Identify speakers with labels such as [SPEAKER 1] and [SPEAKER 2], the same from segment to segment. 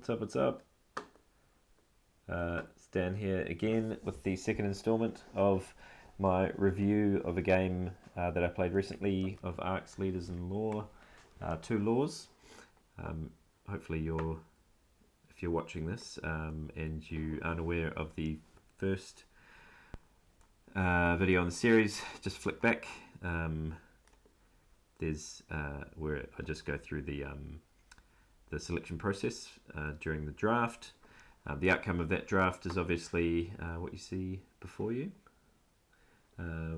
[SPEAKER 1] What's up, what's up? It's Dan here again with the second installment of my review of a game that I played recently of Arcs, Leaders and Law, 2 Laws. Hopefully if you're watching this and you aren't aware of the first video in the series, just flick back. There's where I just go through the selection process during the draft. The outcome of that draft is obviously what you see before you,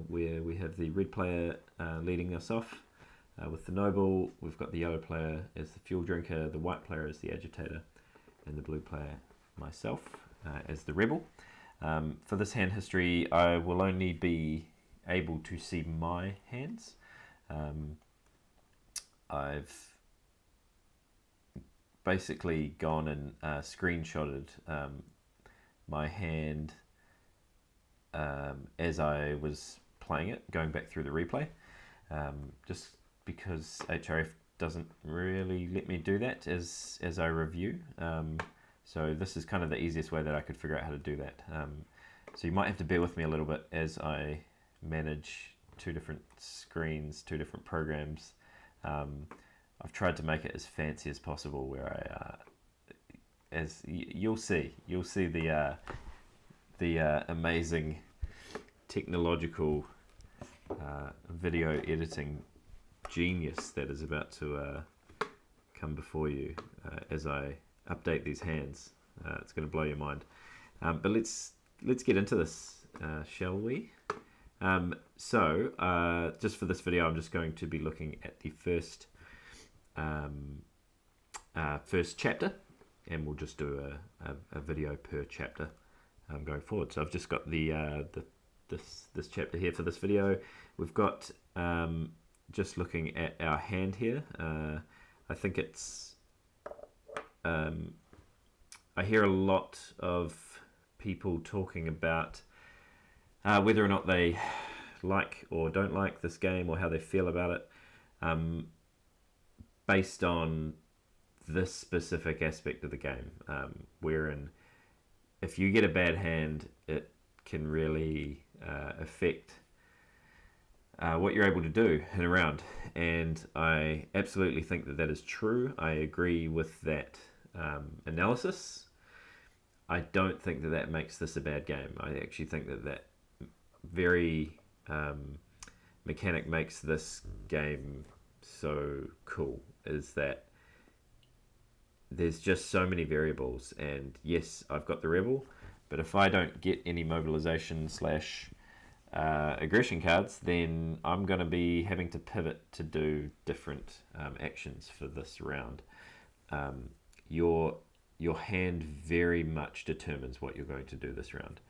[SPEAKER 1] where we have the red player leading us off with the noble. We've got the yellow player as the fuel drinker, the white player as the agitator, and the blue player, myself, as the rebel. For this hand history, I will only be able to see my hands. I've basically gone and screenshotted my hand as I was playing it, going back through the replay, just because HRF doesn't really let me do that as I review. So this is kind of the easiest way that I could figure out how to do that. So you might have to bear with me a little bit as I manage 2 different screens, 2 different programs. I've tried to make it as fancy as possible, where I, as you'll see the amazing technological video editing genius that is about to come before you as I update these hands. It's going to blow your mind. But let's get into this, shall we? So just for this video, I'm just going to be looking at the first chapter, and we'll just do a video per chapter going forward. So I've just got this chapter here for this video. We've got just looking at our hand here. I think it's I hear a lot of people talking about whether or not they like or don't like this game, or how they feel about it, based on this specific aspect of the game, wherein if you get a bad hand, it can really affect what you're able to do in a round. And I absolutely think that is true. I agree with that analysis. I don't think that makes this a bad game. I actually think that very mechanic makes this game so cool, is that there's just so many variables. And yes, I've got the rebel, but if I don't get any mobilization / aggression cards, then I'm going to be having to pivot to do different actions for this round. Your hand very much determines what you're going to do this round.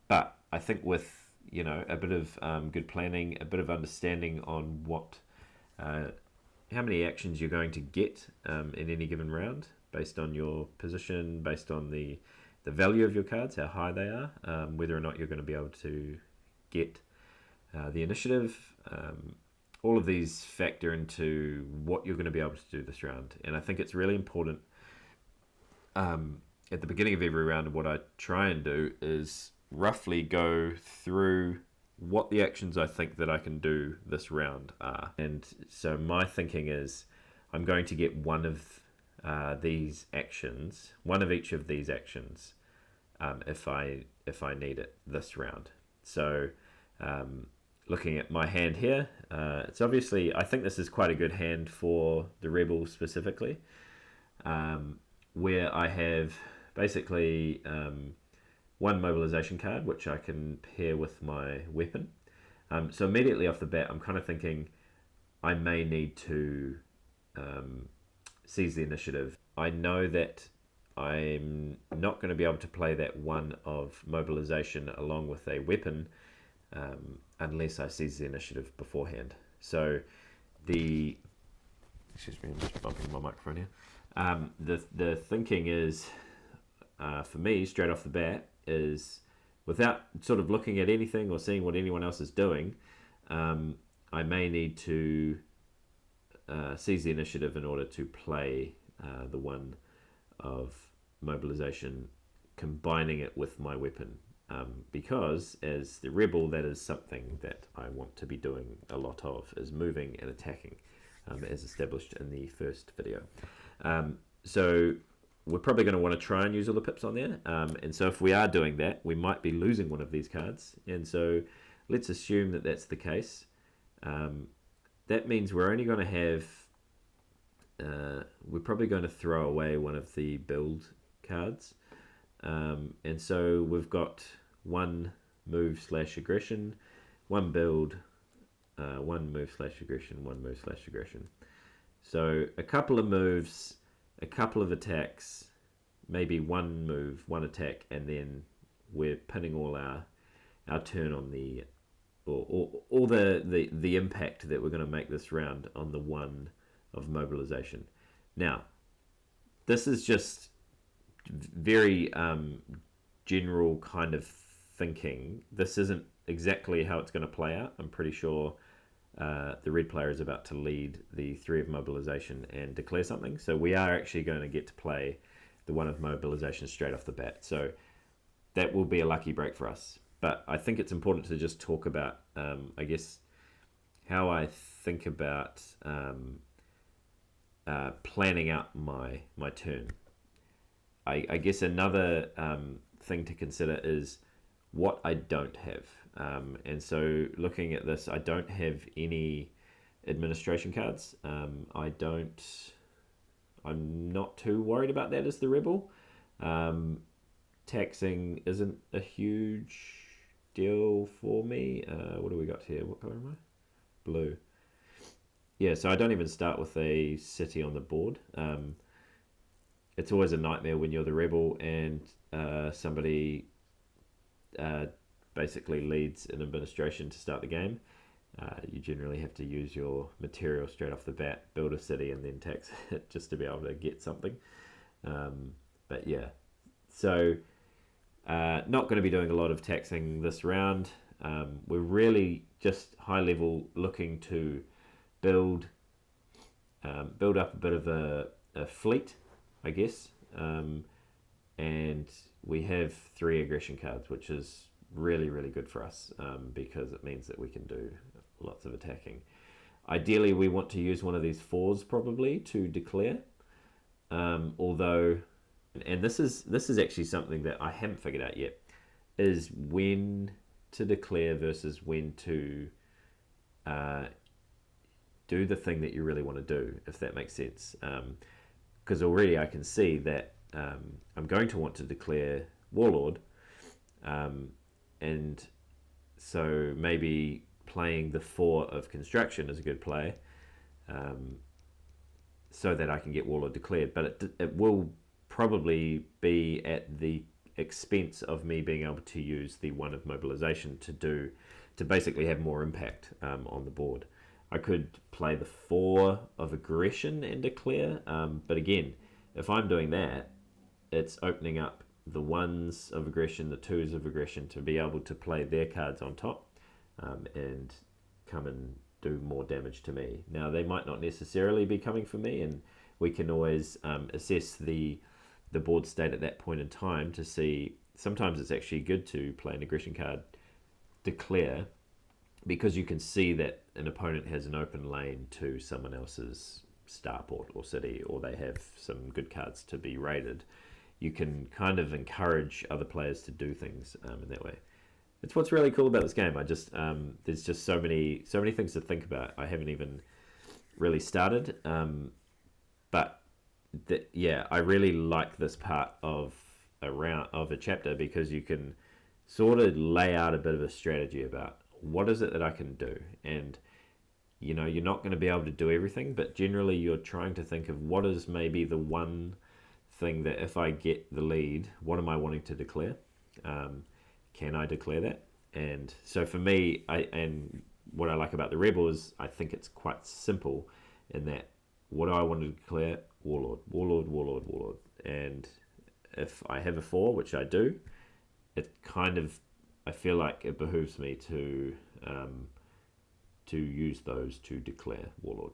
[SPEAKER 1] But I think with a bit of good planning, a bit of understanding on how many actions you're going to get in any given round, based on your position, based on the value of your cards, how high they are, whether or not you're going to be able to get the initiative. All of these factor into what you're going to be able to do this round. And I think it's really important at the beginning of every round, what I try and do is roughly go through what the actions I think that I can do this round are. And so my thinking is I'm going to get one of these actions, one of each of these actions, if I need it this round. So looking at my hand here, it's obviously, I think this is quite a good hand for the rebel specifically, where I have basically one mobilization card which I can pair with my weapon. So immediately off the bat, I'm kind of thinking I may need to seize the initiative. I know that I'm not going to be able to play that one of mobilization along with the weapon unless I seize the initiative beforehand. So excuse me, I'm just bumping my microphone here. The thinking is, for me, straight off the bat, is without sort of looking at anything or seeing what anyone else is doing, I may need to seize the initiative in order to play the one of mobilization, combining it with my weapon. Because as the rebel, that is something that I want to be doing a lot of, is moving and attacking, as established in the first video. So we're probably going to want to try and use all the pips on there. And so if we are doing that, we might be losing one of these cards. And so let's assume that that's the case. That means we're only going to have... we're probably going to throw away one of the build cards. And so we've got one move / aggression, one build, one move / aggression, one move / aggression. So a couple of moves, a couple of attacks, maybe one move, one attack, and then we're pinning all our turn on the, or all the impact that we're going to make this round on the one of mobilization. Now, this is just very general kind of thinking. This isn't exactly how it's going to play out. I'm pretty sure the red player is about to lead the 3 of mobilization and declare something. So we are actually going to get to play the 1 of mobilization straight off the bat. So that will be a lucky break for us. But I think it's important to just talk about, I guess, how I think about planning out my turn. I guess another thing to consider is what I don't have. And so looking at this, I don't have any administration cards. I'm not too worried about that as the rebel. Taxing isn't a huge deal for me. What do we got here? What color am I? Blue. Yeah, so I don't even start with a city on the board. It's always a nightmare when you're the rebel and somebody basically leads an administration to start the game. You generally have to use your material straight off the bat, build a city, and then tax it just to be able to get something. But yeah, so not going to be doing a lot of taxing this round. We're really just high level looking to build up a bit of a fleet, I guess, and we have 3 aggression cards, which is really, really good for us because it means that we can do lots of attacking. Ideally, we want to use one of these 4s probably to declare, although, and this is actually something that I haven't figured out yet, is when to declare versus when to do the thing that you really want to do, if that makes sense. Because already I can see that I'm going to want to declare Warlord, and so maybe playing the 4 of Construction is a good play, so that I can get Warlord declared. But it will probably be at the expense of me being able to use the 1 of Mobilization to basically have more impact on the board. I could play the 4 of Aggression and declare, but again, if I'm doing that, it's opening up the 1s of Aggression, the 2s of Aggression to be able to play their cards on top and come and do more damage to me. Now, they might not necessarily be coming for me, and we can always assess the board state at that point in time to see. Sometimes it's actually good to play an aggression card, declare, because you can see that an opponent has an open lane to someone else's starport or city, or they have some good cards to be raided. You can kind of encourage other players to do things in that way. It's what's really cool about this game. There's just so many things to think about. I haven't even really started, but I really like this part of a chapter, because you can sort of lay out a bit of a strategy about what is it that I can do. And you're not going to be able to do everything, but generally you're trying to think of what is maybe the one thing that if I get the lead, what am I wanting to declare? Can I declare that? And so for me, and what I like about the Rebel is I think it's quite simple in that, what do I want to declare? Warlord, Warlord, Warlord, Warlord. And if I have a 4, which I do, it kind of, I feel like it behooves me to use those to declare Warlord.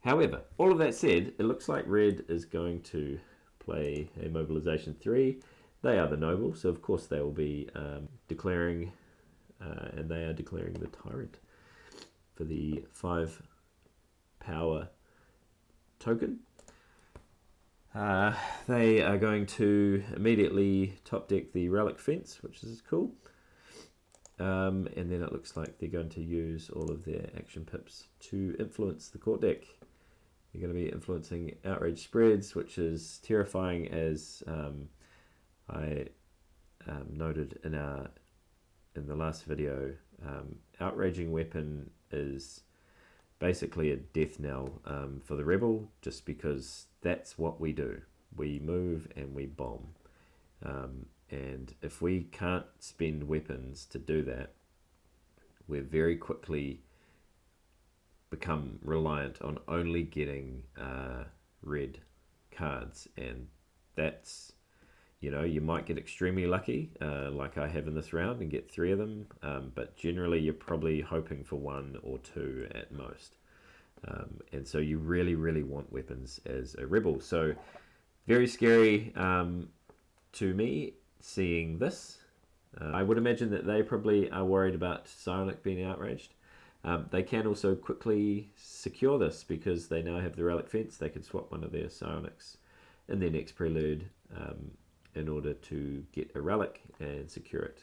[SPEAKER 1] However, all of that said, it looks like red is going to play a mobilization 3. They are the noble, so of course they will be declaring, and they are declaring the tyrant for the 5 power token. They are going to immediately top deck the relic fence, which is cool. And then it looks like they're going to use all of their action pips to influence the court deck. They're going to be influencing outrage spreads, which is terrifying, as I noted in the last video. Outraging weapon is basically a death knell for the rebel, just because that's what we do. We move and we bomb. And if we can't spend weapons to do that, we're very quickly become reliant on only getting red cards, and that's, you might get extremely lucky, like I have in this round, and get 3 of them, but generally you're probably hoping for 1 or 2 at most. And so you really, really want weapons as a rebel. So very scary to me seeing this. I would imagine that they probably are worried about Psionic being outraged. They can also quickly secure this because they now have the relic fence. They can swap one of their Psionics in their next prelude in order to get a relic and secure it.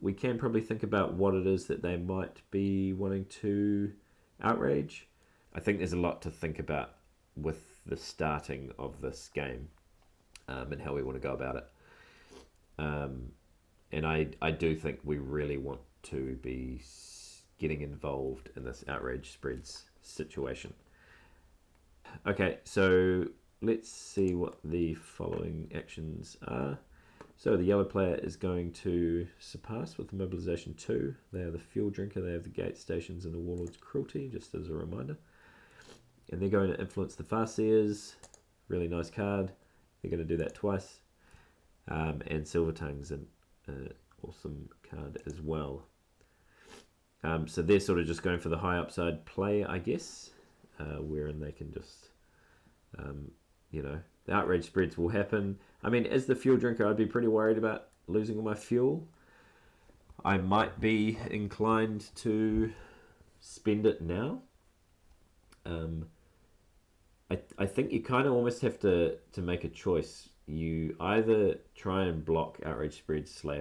[SPEAKER 1] We can probably think about what it is that they might be wanting to outrage. I think there's a lot to think about with the starting of this game and how we want to go about it. And I do think we really want to be getting involved in this outrage spreads situation. Okay, so let's see what the following actions are. So the yellow player is going to surpass with the mobilization 2. They are the fuel drinker, they have the gate stations and the warlord's cruelty, just as a reminder. And they're going to influence the Farseers. Really nice card. They're going to do that twice. And Silver Tongue's an awesome card as well. So they're sort of just going for the high upside play, I guess, wherein they can just, the outrage spreads will happen. I mean, as the fuel drinker, I'd be pretty worried about losing all my fuel. I might be inclined to spend it now. I think you kind of almost have to make a choice. You either try and block outrage spreads /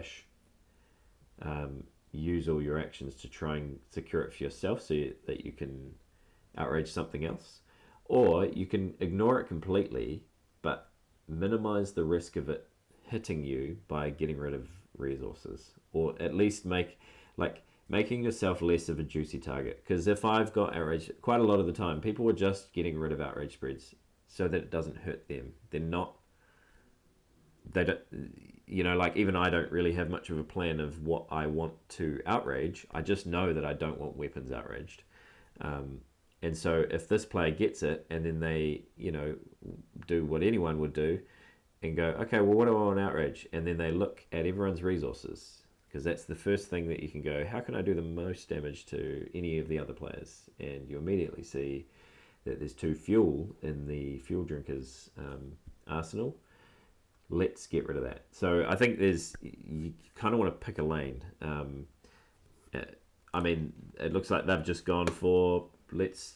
[SPEAKER 1] use all your actions to try and secure it for yourself so that you can outrage something else, or you can ignore it completely but minimize the risk of it hitting you by getting rid of resources, or at least making yourself less of a juicy target. Because if I've got outrage, quite a lot of the time people are just getting rid of outrage spreads so that it doesn't hurt them. They don't, even I don't really have much of a plan of what I want to outrage. I just know that I don't want weapons outraged. And so if this player gets it and then they, do what anyone would do and go, okay, well, what do I want outrage? And then they look at everyone's resources, because that's the first thing that you can go, how can I do the most damage to any of the other players? And you immediately see that there's 2 fuel in the fuel drinker's arsenal. Let's get rid of that. So I think you kind of want to pick a lane. I mean, it looks like they've just gone for,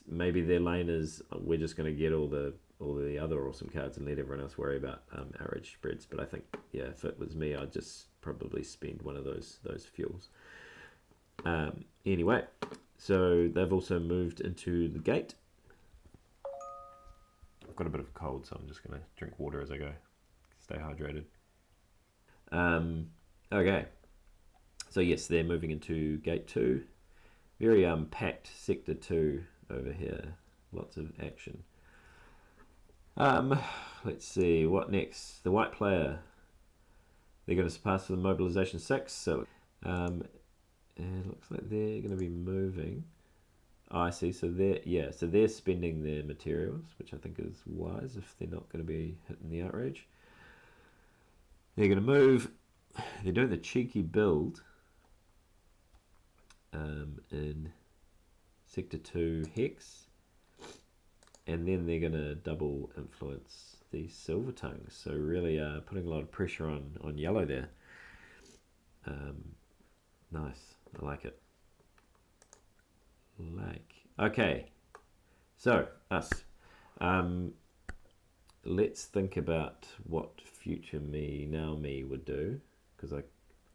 [SPEAKER 1] maybe their lane is, we're just going to get all the other awesome cards and let everyone else worry about outrage spreads. But I think, if it was me, I'd just probably spend one of those fuels. Anyway, so they've also moved into the gate. I've got a bit of a cold, so I'm just going to drink water as I go. Stay hydrated. Okay. So yes, they're moving into gate 2. Very packed sector 2 over here. Lots of action. Let's see, what next? The white player. They're going to surpass for the mobilization 6. So and it looks like they're going to be moving. Oh, I see. So they're spending their materials, which I think is wise if they're not going to be hitting the outrage. They're going to move. They're doing the cheeky build in Sector 2 Hex. and then they're going to double influence these silver tongues. So really putting a lot of pressure on yellow there. Nice, I like it. Okay, so us. Let's think about what future me, now me, would do, because I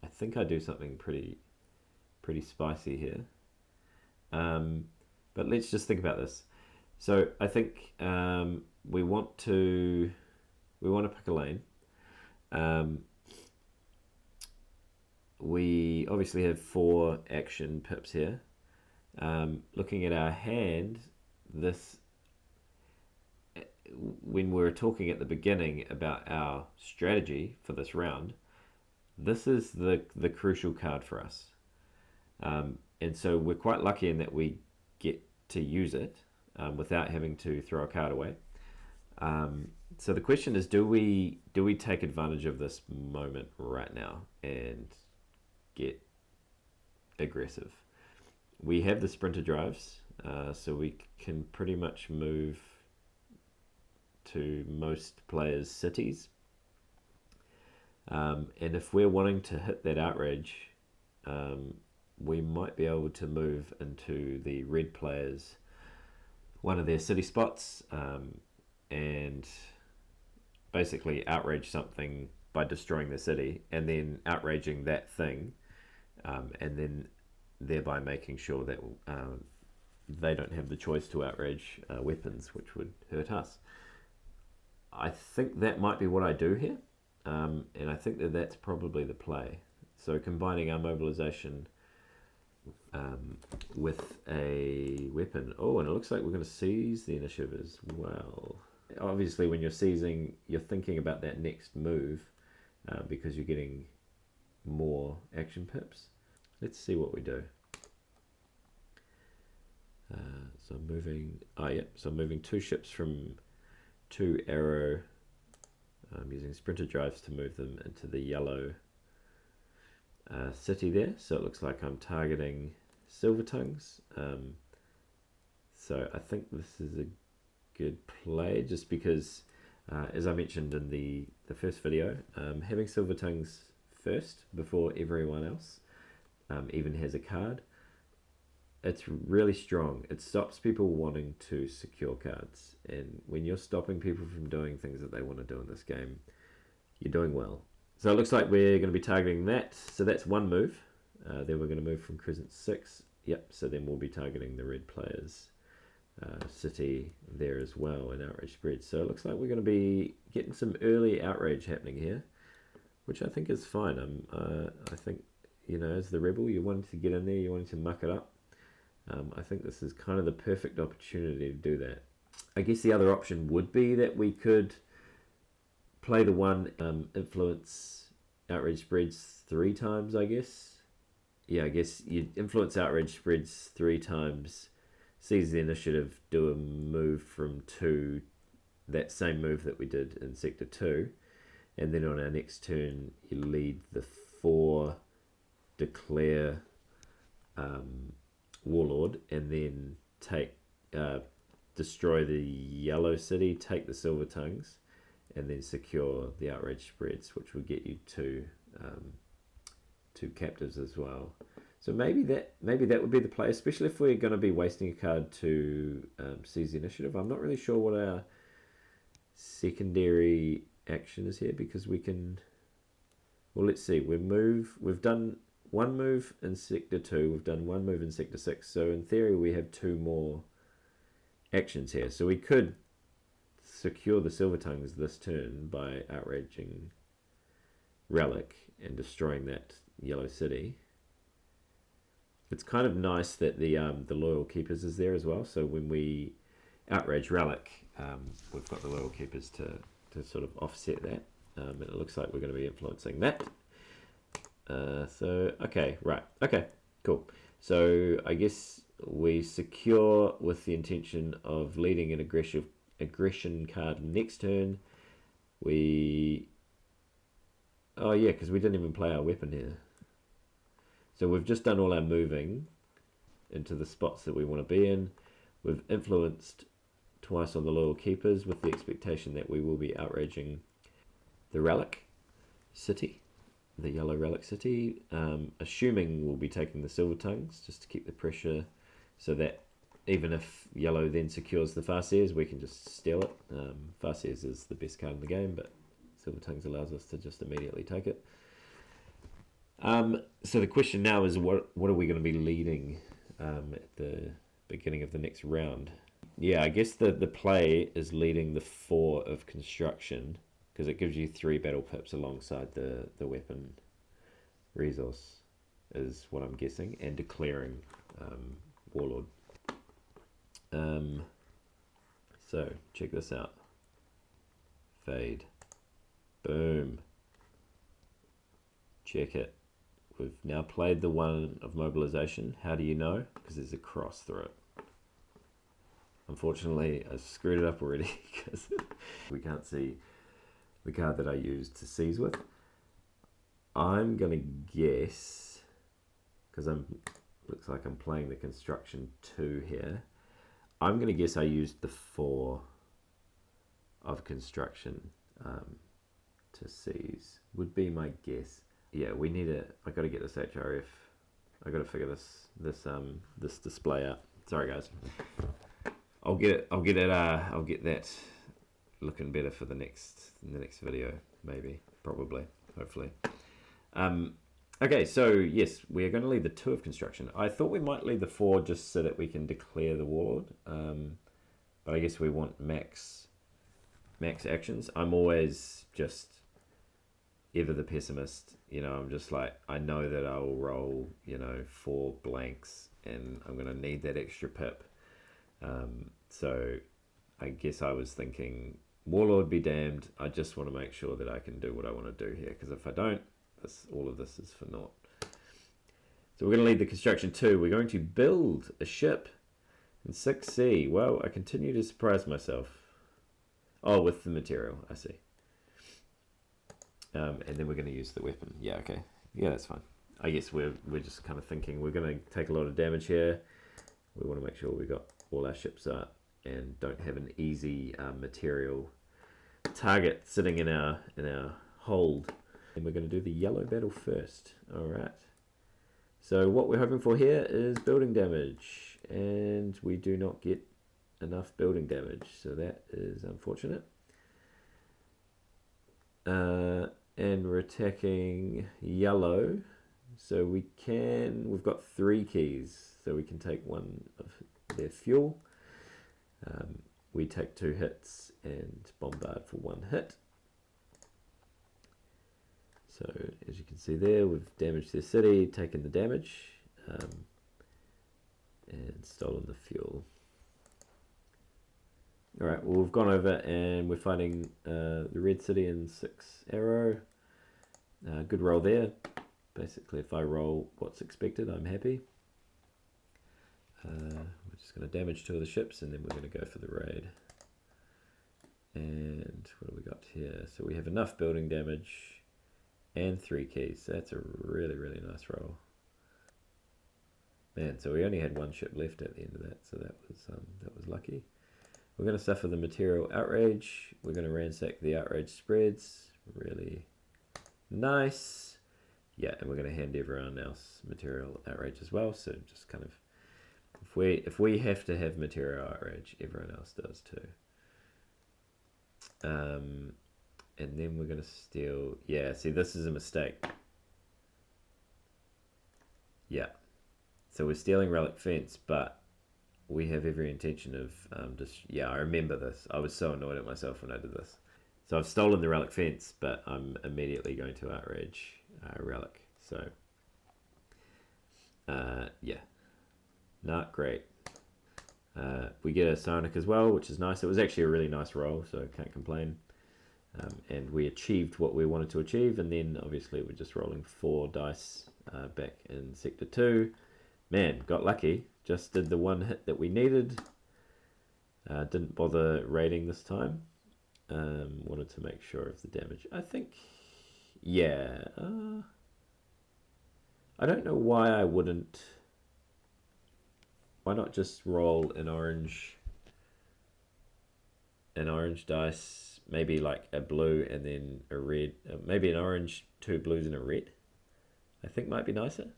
[SPEAKER 1] think I do something pretty spicy here. But let's just think about this. So I think we want to pick a lane. We obviously have 4 action pips here. Looking at our hand, when we were talking at the beginning about our strategy for this round, this is the crucial card for us. And so we're quite lucky in that we get to use it without having to throw a card away. So the question is, do we take advantage of this moment right now and get aggressive? We have the sprinter drives, so we can pretty much move to most players' cities. And if we're wanting to hit that outrage, we might be able to move into the red players' one of their city spots and basically outrage something by destroying the city and then outraging that thing, and then thereby making sure that they don't have the choice to outrage weapons, which would hurt us. I think that might be what I do here, and I think that that's probably the play. So combining our mobilization with a weapon. Oh, and it looks like we're going to seize the initiative as well. Obviously, when you're seizing, you're thinking about that next move because you're getting more action pips. Let's see what we do. So I'm moving. So I'm moving 2 ships from 2 arrow. I'm using sprinter drives to move them into the yellow city there. So it looks like I'm targeting silver tongues. So I think this is a good play, just because, as I mentioned in the first video, having silver tongues first before everyone else even has a card, it's really strong. It stops people wanting to secure cards, and when you're stopping people from doing things that they want to do in this game, you're doing well. So it looks like we're going to be targeting that. So that's 1 move. Then we're going to move from Crescent 6. Yep, so then we'll be targeting the red players' city there as well in outrage spread. So it looks like we're going to be getting some early outrage happening here, which I think is fine. I think, as the rebel, you wanted to get in there, you wanted to muck it up. I think this is kind of the perfect opportunity to do that. I guess the other option would be that we could play the one influence outrage spreads 3 times, I guess. Yeah, I guess you influence outrage spreads 3 times, seize the initiative, do a move from 2, that same move that we did in Sector 2, and then on our next turn you lead the 4 declare warlord, and then destroy the yellow city, take the silver tongues, and then secure the outrage spreads, which will get you 2 captives as well. So maybe that would be the play, especially if we're going to be wasting a card to seize the initiative. I'm not really sure what our secondary action is here, because we can. Well, let's see. We've done 1 move in Sector 2. We've done 1 move in Sector 6. So in theory, we have 2 more actions here. So we could secure the silver tongues this turn by outraging Relic and destroying that yellow city. It's kind of nice that the Loyal Keepers is there as well. So when we outrage Relic, we've got the Loyal Keepers to sort of offset that. And it looks like we're going to be influencing that. Okay, cool. So I guess we secure with the intention of leading an aggression card next turn. Because we didn't even play our weapon here. So we've just done all our moving into the spots that we want to be in. We've influenced twice on the loyal keepers with the expectation that we will be outraging the relic city, the yellow relic city, assuming we'll be taking the silver tongues just to keep the pressure so that even if yellow then secures the Farseers, we can just steal it. Farseers is the best card in the game, but silver tongues allows us to just immediately take it. So the question now is what are we going to be leading at the beginning of the next round? Yeah, I guess the play is leading the 4 of construction because it gives you 3 battle pips alongside the weapon resource is what I'm guessing, and declaring Warlord. So check this out. Fade. Boom. Check it. We've now played the 1 of mobilization. How do you know? Because there's a cross through it. Unfortunately, I screwed it up already because we can't see the card that I used to seize with. I'm going to guess, because looks like I'm playing the construction 2 here. I'm going to guess I used the 4 of construction to seize, would be my guess. Yeah, we need it. I got to get this HRF. I got to figure this display out. Sorry, guys. I'll get it. I'll get that looking better for the next video, maybe, probably, hopefully. Okay, so yes, we are going to leave the 2 of construction. I thought we might leave the 4 just so that we can declare the Warlord, but I guess we want max actions. I'm always just ever the pessimist. I'm just like, I know that I will roll 4 blanks and I'm going to need that extra pip. So I guess I was thinking Warlord be damned, I just want to make sure that I can do what I want to do here, because if I don't, all of this is for naught. So we're going to lead the construction 2. We're going to build a ship in 6C. Well, I continue to surprise myself. Oh, with the material, I see. And then we're going to use the weapon. Yeah, okay. Yeah, that's fine. I guess we're just kind of thinking we're going to take a lot of damage here. We want to make sure we got all our ships up and don't have an easy material target sitting in our hold. And we're going to do the yellow battle first. All right. So what we're hoping for here is building damage, and we do not get enough building damage, so that is unfortunate. And we're attacking yellow, so we've got 3 keys, so we can take 1 of their fuel. We take 2 hits and bombard for 1 hit. So as you can see there, we've damaged their city, taken the damage, and stolen the fuel. Alright, well, we've gone over and we're fighting the red city in 6 arrow. Good roll there. Basically, if I roll what's expected, I'm happy. We're just going to damage 2 of the ships and then we're going to go for the raid. And what do we got here? So we have enough building damage and 3 keys. That's a really, really nice roll. Man, so we only had 1 ship left at the end of that, so that was lucky. We're going to suffer the material outrage. We're going to ransack the outrage spreads. Really nice. Yeah, and we're going to hand everyone else material outrage as well. So just kind of, if we have to have material outrage, everyone else does too. And then we're going to steal. Yeah, see, this is a mistake. Yeah. So we're stealing Relic Fence, but we have every intention of yeah, I remember this. I was so annoyed at myself when I did this. So I've stolen the Relic Fence, but I'm immediately going to outrage Relic. So, yeah. Not great. We get a Psionic as well, which is nice. It was actually a really nice roll, so I can't complain. And we achieved what we wanted to achieve, and then obviously we're just rolling 4 dice back in Sector 2. Man, got lucky. Just did the 1 hit that we needed. Didn't bother raiding this time. Wanted to make sure of the damage. I think, yeah. I don't know why I wouldn't. Why not just roll an orange an orange dice, maybe like a blue and then a red, maybe an orange, 2 blues and a red. I think might be nicer.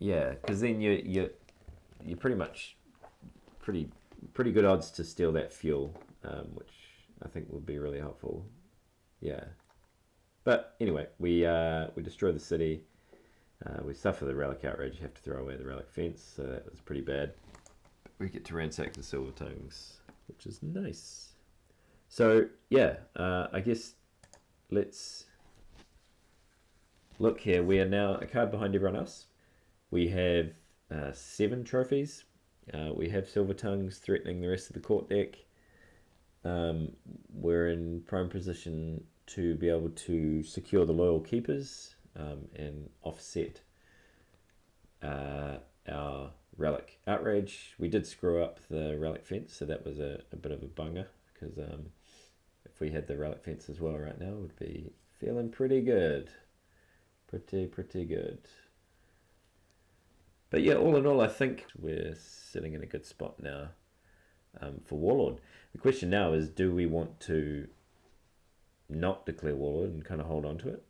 [SPEAKER 1] Yeah, because then you're pretty much pretty good odds to steal that fuel, which I think would be really helpful. Yeah, but anyway, we destroy the city. We suffer the relic outrage. You have to throw away the relic fence, so that was pretty bad. We get to ransack the silver tongues, which is nice. So yeah, I guess let's look here. We are now a card behind everyone else. We have 7 trophies. We have silver tongues threatening the rest of the court deck. We're in prime position to be able to secure the loyal keepers and offset our relic outrage. We did screw up the relic fence, so that was a bit of a bunger, because if we had the relic fence as well right now, we'd be feeling pretty good. Pretty good. But yeah, all in all, I think we're sitting in a good spot now for Warlord. The question now is, do we want to not declare Warlord and kind of hold on to it?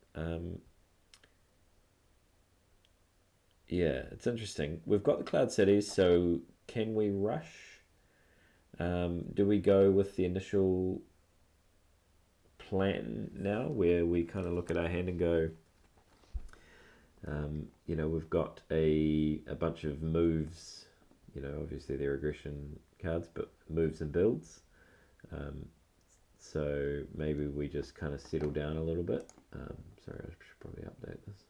[SPEAKER 1] Yeah, it's interesting. We've got the Cloud Cities, so can we rush? Do we go with the initial plan now, where we kind of look at our hand and go, we've got a bunch of moves, obviously they're aggression cards, but moves and builds. So maybe we just kind of settle down a little bit. Sorry, I should probably update this.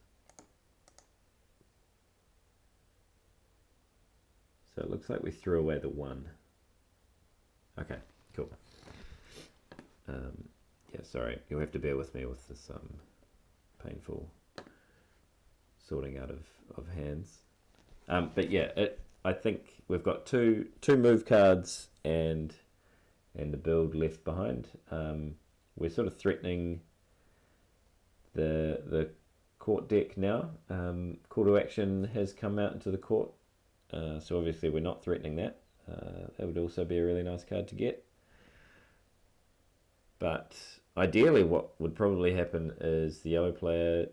[SPEAKER 1] So it looks like we threw away the 1. Okay, cool. Yeah, sorry, you'll have to bear with me with this painful sorting out of hands. But yeah, I think we've got two move cards and the build left behind. We're sort of threatening the court deck now. Call to action has come out into the court, so obviously we're not threatening that. That would also be a really nice card to get. But ideally what would probably happen is the yellow player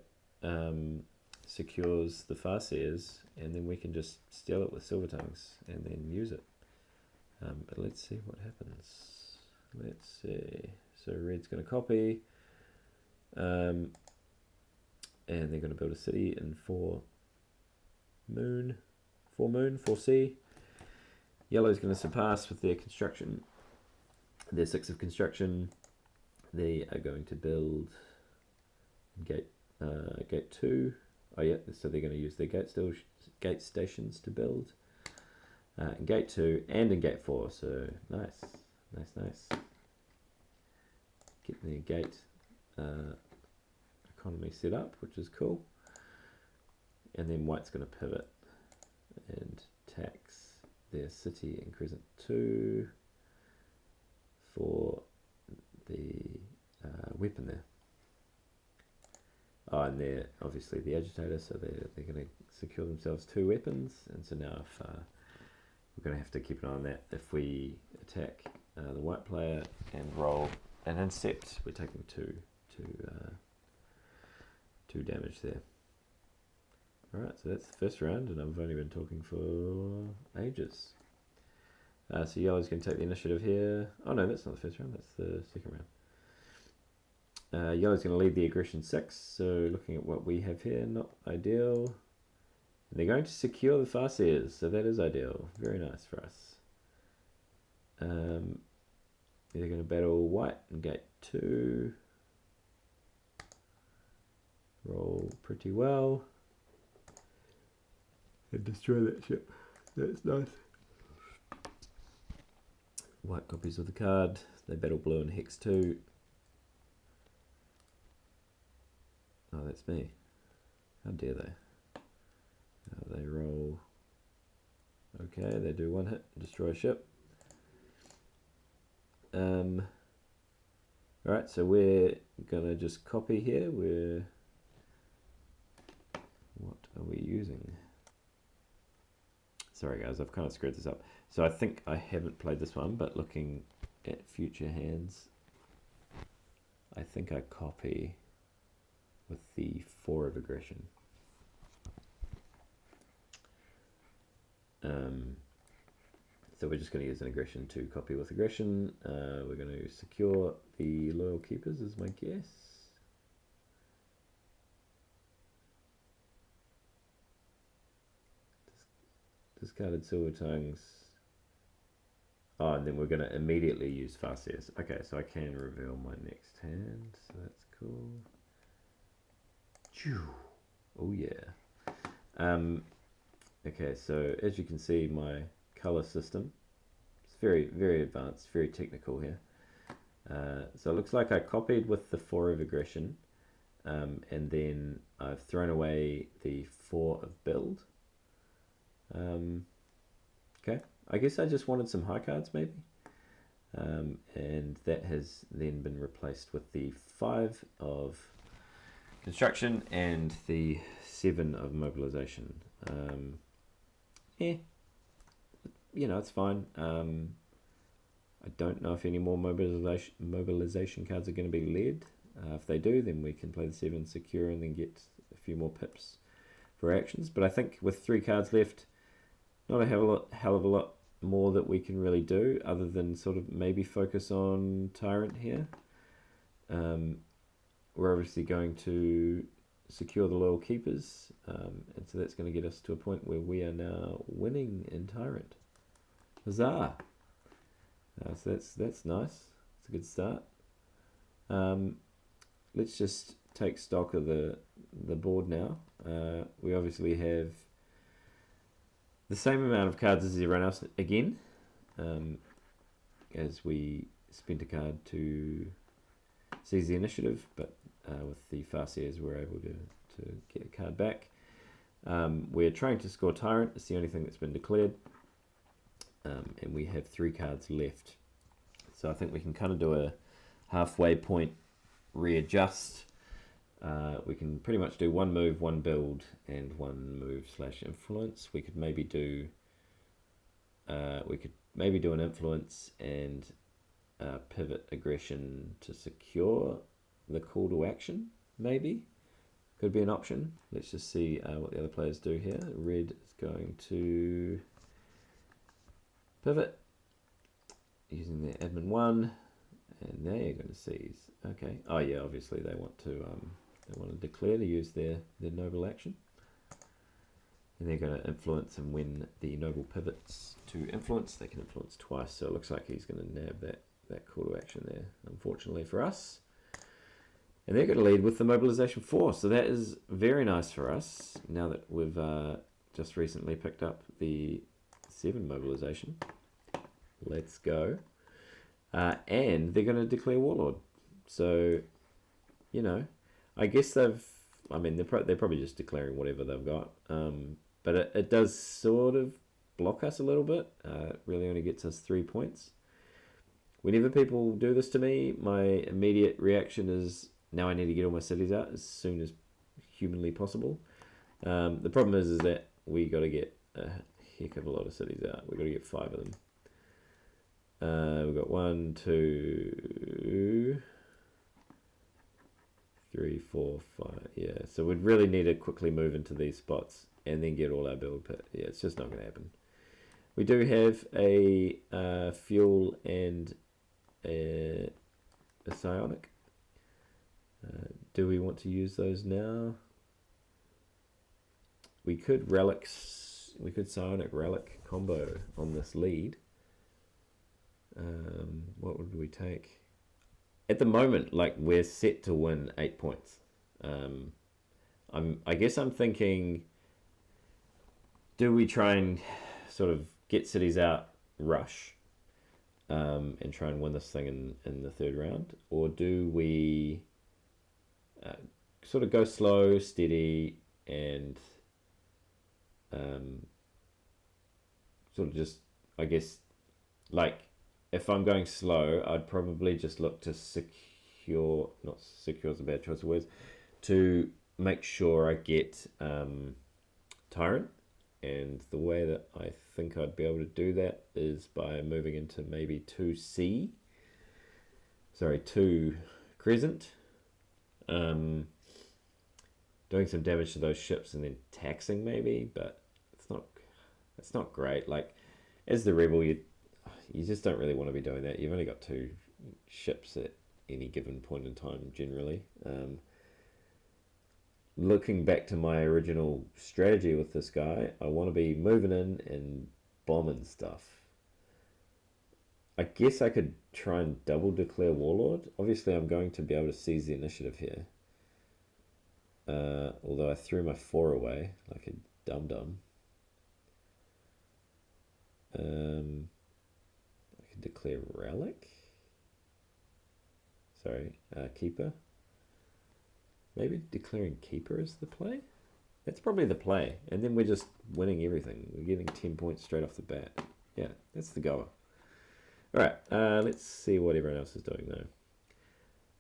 [SPEAKER 1] secures the Farseers, and then we can just steal it with silver tongues and then use it. But let's see what happens. Let's see. So red's going to copy, and they're going to build a city in 4 moon, 4 sea. Yellow's going to surpass with their construction, their 6 of construction. They are going to build gate 2. Oh yeah, so they're going to use their gate stations to build in gate 2 and in gate 4. So nice. Get their gate economy set up, which is cool. And then white's going to pivot and tax their city in crescent 2 for the weapon there. Oh, and they're obviously the agitator, so they're going to secure themselves 2 weapons. And so now if we're going to have to keep an eye on that. If we attack the white player and roll an intercept, we're taking 2 damage there. Alright, so that's the first round, and I've only been talking for ages. So yellow's going to take the initiative here. Oh no, that's not the first round, that's the second round. Yellow's going to lead the aggression 6, so looking at what we have here, not ideal. And they're going to secure the Farseers, so that is ideal. Very nice for us. They're going to battle white in gate 2. Roll pretty well. And destroy that ship. That's nice. White copies of the card. They battle blue in hex 2. Oh, that's me. How dare they? They roll. Okay, they do 1 hit, destroy a ship. Alright, so we're gonna just copy here. What are we using? Sorry guys, I've kind of screwed this up. So I think I haven't played this one, but looking at future hands, I think I copy with the 4 of aggression. So we're just going to use an aggression to copy with aggression. We're going to secure the loyal keepers is my guess. Discarded silver tongues. Oh, and then we're going to immediately use Farseers. Okay, so I can reveal my next hand, so that's cool. Oh yeah. Okay, so as you can see, my color system, it's very, very advanced, very technical here. So it looks like I copied with the 4 of aggression, and then I've thrown away the 4 of build. Okay, I guess I just wanted some high cards maybe. And that has then been replaced with the 5 of construction and the 7 of mobilization. Yeah, you know, it's fine. I don't know if any more mobilization cards are going to be led. If they do, then we can play the 7 secure and then get a few more pips for actions. But I think with 3 cards left, not a hell of a lot more that we can really do other than sort of maybe focus on Tyrant here. We're obviously going to secure the loyal keepers, and so that's going to get us to a point where we are now winning in Tyrant. Huzzah! So that's nice. It's a good start. Let's just take stock of the board now. We obviously have the same amount of cards as everyone else again, as we spent a card to seize the initiative, but with the Farseers we're able to get a card back. We're trying to score Tyrant, it's the only thing that's been declared, and we have 3 cards left. So I think we can kind of do a halfway point, readjust. We can pretty much do 1 move, 1 build, and 1 move / influence. We could maybe do an influence and pivot aggression to secure the call to action. Maybe could be an option. Let's just see what the other players do here. Red is going to pivot using their admin 1, and they're going to seize. Okay. Oh yeah, obviously they want to declare to use their noble action. And they're going to influence, and when the noble pivots to influence, they can influence twice. So it looks like he's going to nab that call to action there, unfortunately for us. And they're going to lead with the mobilization 4. So that is very nice for us, now that we've just recently picked up the 7 mobilization. Let's go. And they're going to declare Warlord. So, you know, I guess they're probably just declaring whatever they've got. But it does sort of block us a little bit. It really only gets us 3 points. Whenever people do this to me, my immediate reaction is, now I need to get all my cities out as soon as humanly possible. The problem is that we got to get a heck of a lot of cities out. We've got to get 5 of them. We've got 1, 2, 3, 4, 5. Yeah, so we'd really need to quickly move into these spots and then get all our build pit. Yeah, it's just not going to happen. We do have a fuel and a psionic. Do we want to use those now? We could relics. We could psionic relic combo on this lead. What would we take? At the moment, like, we're set to win 8 points. I guess I'm thinking, do we try and sort of get cities out, rush, and try and win this thing in the 3rd round? Or do we sort of go slow, steady, and sort of just, I guess, like, if I'm going slow, I'd probably just look to secure, not secure is a bad choice of words, to make sure I get Tyrant. And the way that I think I'd be able to do that is by moving into maybe 2C. Sorry, 2 Crescent. Doing some damage to those ships and then taxing maybe, but it's not great. Like, as the rebel, you just don't really want to be doing that. You've only got 2 ships at any given point in time generally. Looking back to my original strategy with this guy, I want to be moving in and bombing stuff. I guess I could try and double declare Warlord. Obviously, I'm going to be able to seize the initiative here. Although I threw my 4 away like a dum-dum. I could declare Relic. Sorry, Keeper. Maybe declaring Keeper is the play? That's probably the play. And then we're just winning everything. We're getting 10 points straight off the bat. Yeah, that's the goer. Alright, let's see what everyone else is doing though.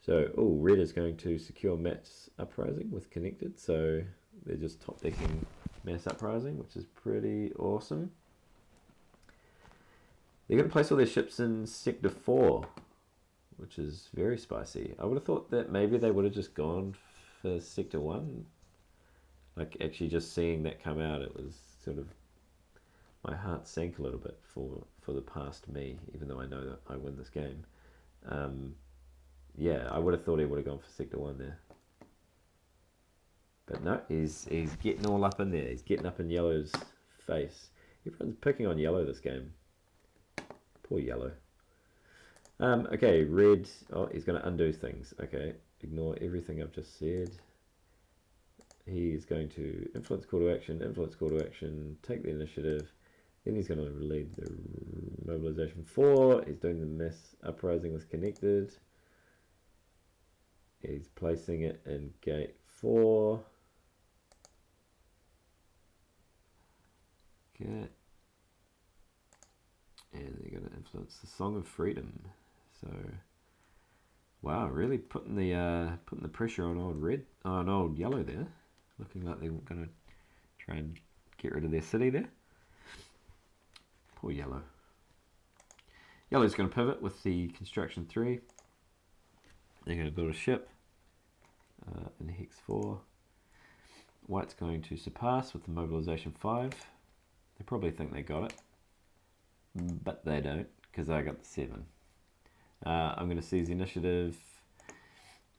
[SPEAKER 1] So, red is going to secure Mass Uprising with Connected. So they're just top decking Mass Uprising, which is pretty awesome. They're going to place all their ships in Sector 4, which is very spicy. I would have thought that maybe they would have just gone for Sector 1. Like, actually just seeing that come out, it was sort of, my heart sank a little bit for the past me, even though I know that I win this game. Yeah, I would have thought he would have gone for Sector 1 there. But no, he's getting all up in there. He's getting up in Yellow's face. Everyone's picking on Yellow this game. Poor Yellow. Okay, red. Oh, he's going to undo things. Okay, ignore everything I've just said. He's going to influence call to action, take the initiative. Then he's going to lead the mobilization 4. He's doing the Mass Uprising with Connected. He's placing it in gate 4. Okay. And they're going to influence the Song of Freedom. So, wow, really putting the pressure on old Yellow there. Looking like they're going to try and get rid of their city there. Poor Yellow. Yellow's going to pivot with the construction 3. They're going to build a ship in Hex 4. White's going to surpass with the mobilization 5. They probably think they got it, but they don't, because I got the 7. I'm going to seize the initiative.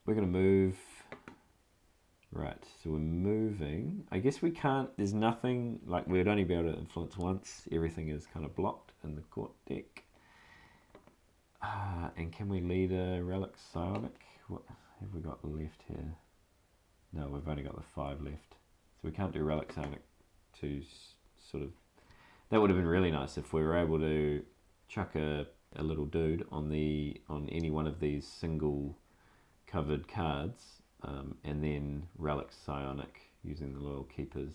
[SPEAKER 1] We're going to move. Right, so we're moving. I guess we can't, there's nothing, like we'd only be able to influence once. Everything is kind of blocked in the court deck. And can we lead a Relic Psionic? What have we got left here? No, we've only got the 5 left. So we can't do Relic Psionic to sort of, that would have been really nice if we were able to chuck a little dude on any one of these single covered cards, and then Relic Psionic using the Loyal Keepers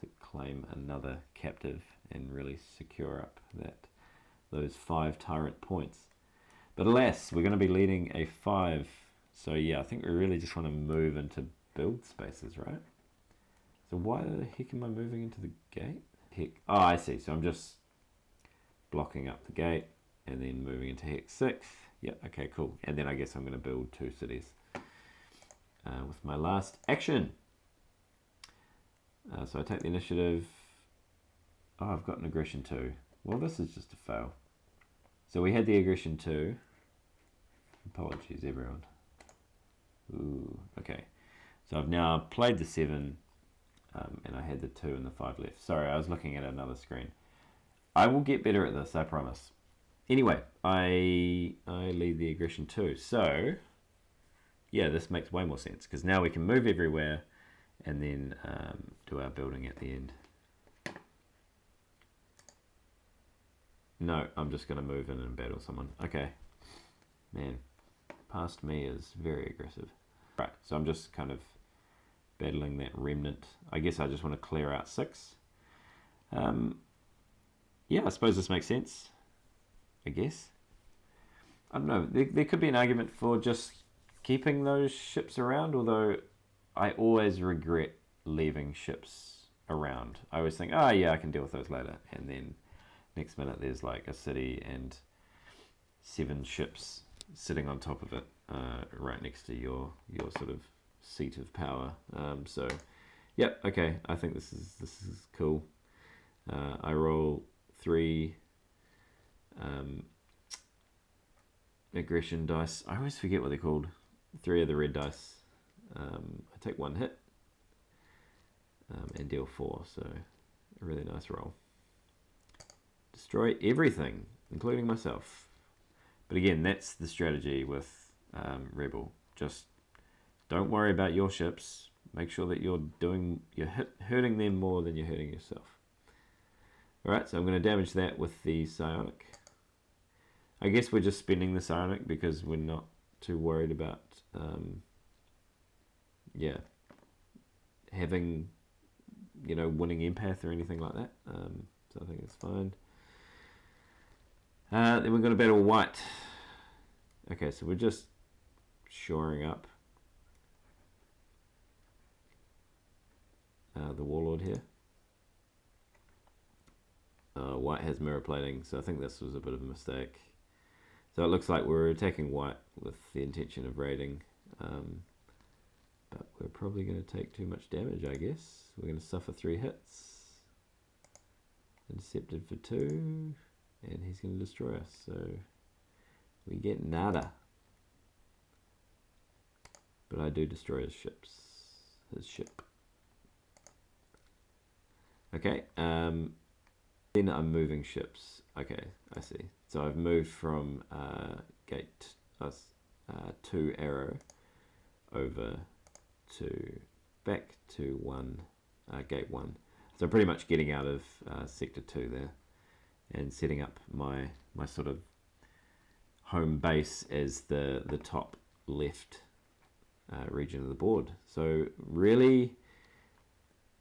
[SPEAKER 1] to claim another captive and really secure up those 5 tyrant points. But alas, we're going to be leading a 5. So yeah, I think we really just want to move into build spaces, right? So why the heck am I moving into the gate? Heck, oh, I see. So I'm just blocking up the gate and then moving into Hex 6. Yeah, okay, cool. And then I guess I'm going to build 2 cities with my last action. So I take the initiative. Oh, I've got an aggression 2. Well, this is just a fail. So we had the aggression 2. Apologies, everyone. Ooh, okay. So I've now played the 7, and I had the 2 and the 5 left. Sorry, I was looking at another screen. I will get better at this, I promise. Anyway, I lead the aggression 2. So, yeah, this makes way more sense, because now we can move everywhere and then do our building at the end. No, I'm just going to move in and battle someone. Okay. Man, past me is very aggressive. Right, so I'm just kind of battling that remnant. I guess I just want to clear out 6. Yeah, I suppose this makes sense. I guess. I don't know. There could be an argument for just keeping those ships around, although I always regret leaving ships around. I always think, oh yeah, I can deal with those later, and then next minute there's like a city and 7 ships sitting on top of it, right next to your sort of seat of power. So, yep, okay. I think this is cool. I roll 3 aggression dice. I always forget what they're called. 3 of the red dice. I take 1 hit and deal 4. So, a really nice roll. Destroy everything, including myself. But again, that's the strategy with Rebel. Just don't worry about your ships. Make sure that you're hurting them more than you're hurting yourself. Alright, so I'm going to damage that with the psionic. I guess we're just spending the psionic because we're not too worried about having, winning empath or anything like that. So I think it's fine. Then we're going to battle white. Okay, so we're just shoring up the warlord here. White has mirror plating, so I think this was a bit of a mistake. So it looks like we're attacking white with the intention of raiding. But we're probably going to take too much damage, I guess. We're going to suffer 3 hits. Intercepted for 2. And he's going to destroy us, so we get nada. But I do destroy his ship. Okay, then I'm moving ships. Okay, I see. So I've moved from gate 2 arrow over to back to gate 1. So pretty much getting out of sector 2 there. And setting up my sort of home base as the top left region of the board. So really,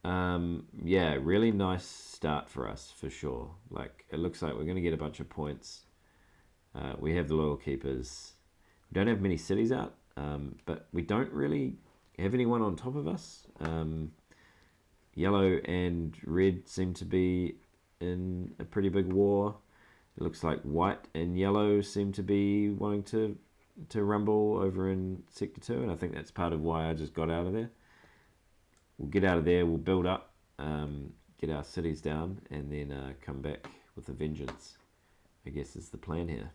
[SPEAKER 1] really nice start for us for sure. Like it looks like we're going to get a bunch of points. We have the loyal keepers. We don't have many cities out, but we don't really have anyone on top of us. Yellow and red seem to be in a pretty big war. It looks like white and yellow seem to be wanting to rumble over in sector 2, and I think that's part of why I just got out of there. We'll get out of there, we'll build up, get our cities down, and then come back with a vengeance, I guess is the plan here.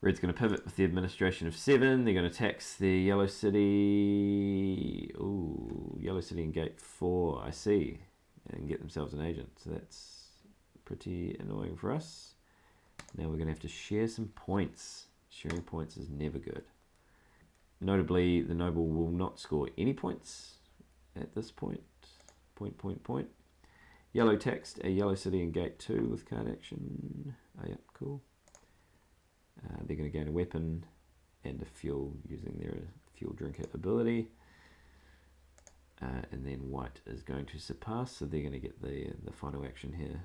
[SPEAKER 1] Red's going to pivot with the administration of 7. They're going to tax the yellow city. Ooh, yellow city in gate 4, I see. And get themselves an agent. So that's pretty annoying for us. Now we're going to have to share some points. Sharing points is never good. Notably, the noble will not score any points at this point. Point. Yellow text, a yellow city in gate 2 with card action. Oh yeah, cool. They're going to gain a weapon and a fuel using their fuel drinker ability. And then white is going to surpass, so they're going to get the final action here.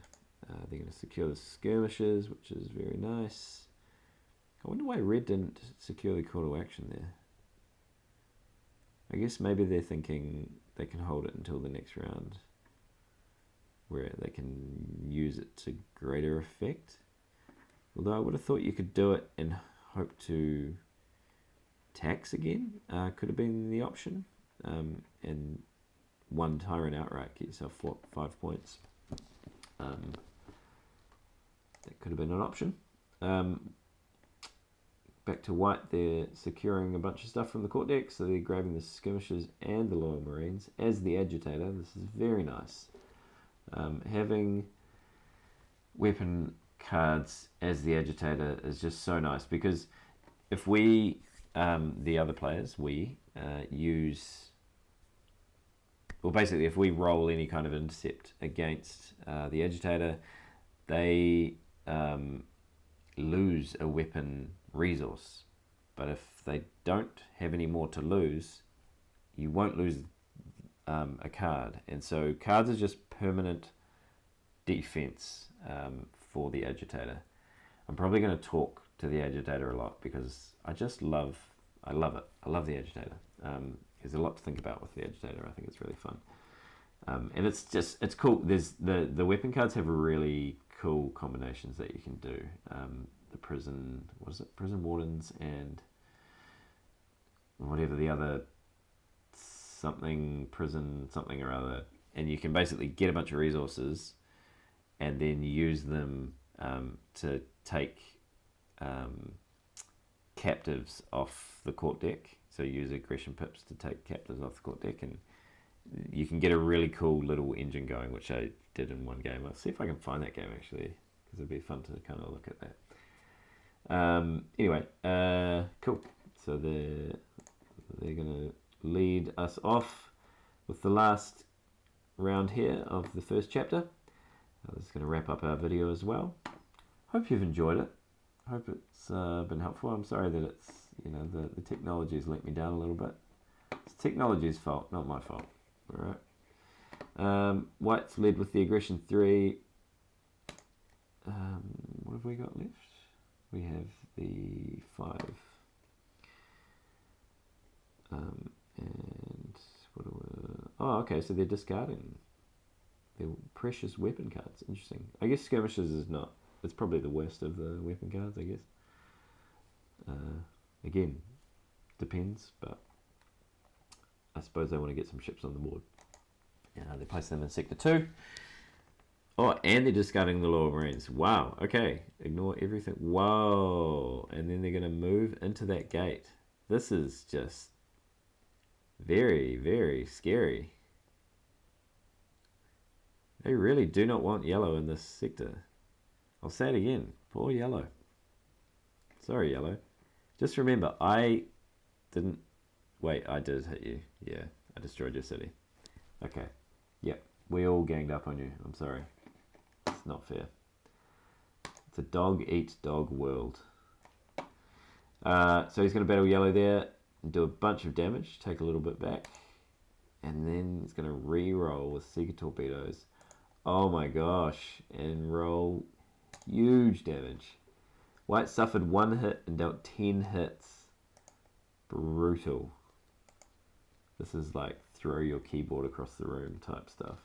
[SPEAKER 1] They're going to secure the skirmishes, which is very nice. I wonder why red didn't secure the call to action there. I guess maybe they're thinking they can hold it until the next round, where they can use it to greater effect. Although I would have thought you could do it and hope to tax again. Could have been the option. And 1 tyrant outright, get yourself 5 points. That could have been an option. Back to white, they're securing a bunch of stuff from the court deck, so they're grabbing the skirmishers and the loyal marines as the agitator. This is very nice. Having weapon cards as the agitator is just so nice, because if we, the other players, use... Well, basically, if we roll any kind of intercept against the agitator, they lose a weapon resource. But if they don't have any more to lose, you won't lose a card. And so cards are just permanent defense for the agitator. I'm probably going to talk to the agitator a lot because I love it. I love the agitator. There's a lot to think about with the agitator. I think it's really fun. And it's cool. There's the weapon cards have really cool combinations that you can do. The prison, what is it? Prison wardens and whatever the other prison something or other, and you can basically get a bunch of resources and then use them to take captives off the court deck. So use aggression pips to take captives off the court deck, and you can get a really cool little engine going, which I did in one game. I'll see if I can find that game actually, because it'd be fun to kind of look at that. Anyway, cool. So they're going to lead us off with the last round here of the first chapter. This is going to wrap up our video as well. Hope you've enjoyed it. Hope it's been helpful. I'm sorry that it's, the technology has let me down a little bit. It's technology's fault, not my fault. Alright. White's led with the aggression 3. What have we got left? We have the 5. And what do we... Oh, okay, so they're discarding their precious weapon cards. Interesting. I guess skirmishes is not... It's probably the worst of the weapon cards, I guess. Again, depends, but I suppose they want to get some ships on the board. They place them in Sector 2. Oh, and they're discarding the Loyal Marines. Wow, okay. Ignore everything. Whoa. And then they're going to move into that gate. This is just very, very scary. They really do not want yellow in this sector. I'll say it again. Poor yellow. Sorry, yellow. Just remember, I didn't... Wait, I did hit you. Yeah, I destroyed your city. Okay. Yep, we all ganged up on you. I'm sorry. It's not fair. It's a dog-eat-dog world. So he's going to battle yellow there and do a bunch of damage. Take a little bit back. And then he's going to re-roll with Seeker Torpedoes. Oh my gosh. And roll huge damage. White suffered 1 hit and dealt 10 hits. Brutal. This is like throw your keyboard across the room type stuff.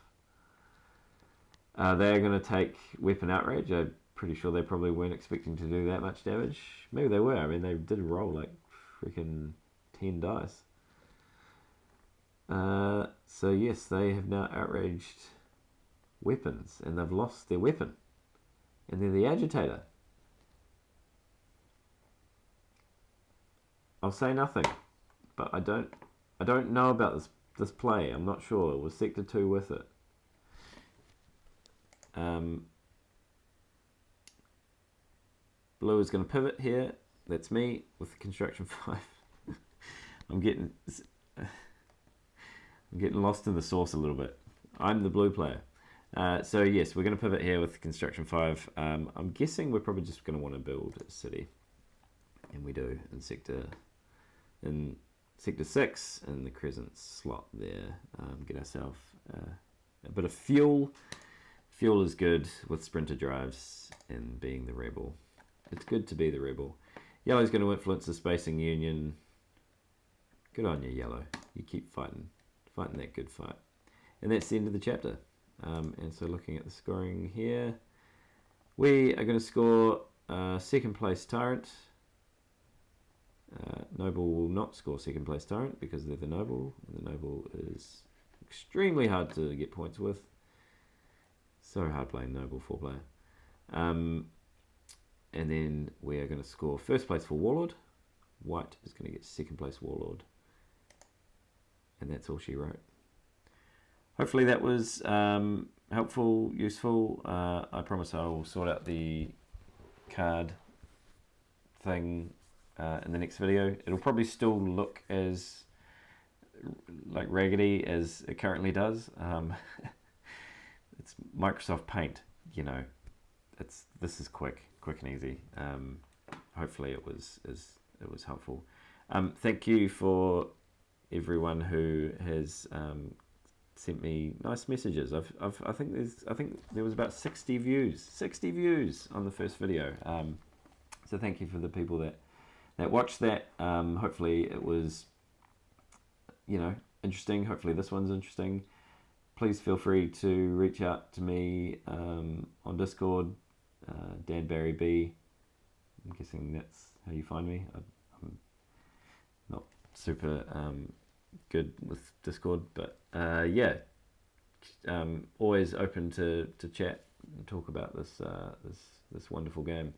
[SPEAKER 1] They're going to take Weapon Outrage. I'm pretty sure they probably weren't expecting to do that much damage. Maybe they were. I mean, they did roll like freaking 10 dice. So yes, they have now outraged weapons, and they've lost their weapon. And then the Agitator. I'll say nothing, but I don't know about this play. I'm not sure. Was Sector 2 with it? Blue is going to pivot here. That's me with the Construction 5. I'm getting lost in the sauce a little bit. I'm the blue player. So yes, we're going to pivot here with the Construction 5. I'm guessing we're probably just going to want to build a city. And we do in Sector 6 in the crescent slot there. Get ourselves a bit of fuel. Fuel is good with sprinter drives and being the rebel. It's good to be the rebel. Yellow's going to influence the spacing union. Good on you, Yellow. You keep fighting that good fight. And that's the end of the chapter. And so looking at the scoring here, we are going to score second place Tyrant. Noble will not score second place Tyrant because they're the Noble, and the Noble is extremely hard to get points with. So hard playing Noble 4-player. And then we are going to score first place for Warlord. White is going to get second place Warlord. And that's all she wrote. Hopefully that was helpful, useful. I promise I will sort out the card thing in the next video. It'll probably still look as like raggedy as it currently does. It's Microsoft Paint, this is quick and easy. Hopefully it was helpful. Thank you for everyone who has sent me nice messages. I think there was about 60 views on the first video. So thank you for the people that watched that. Hopefully it was interesting. Hopefully this one's interesting. please feel free to reach out to me on Discord, Dan B. I'm guessing that's how you find me. I'm not super good with Discord, but yeah, always open to chat and talk about this wonderful game.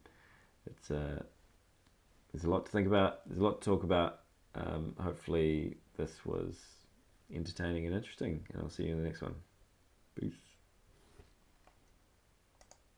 [SPEAKER 1] It's there's a lot to think about. There's a lot to talk about. Hopefully this was entertaining and interesting, and I'll see you in the next one. Peace.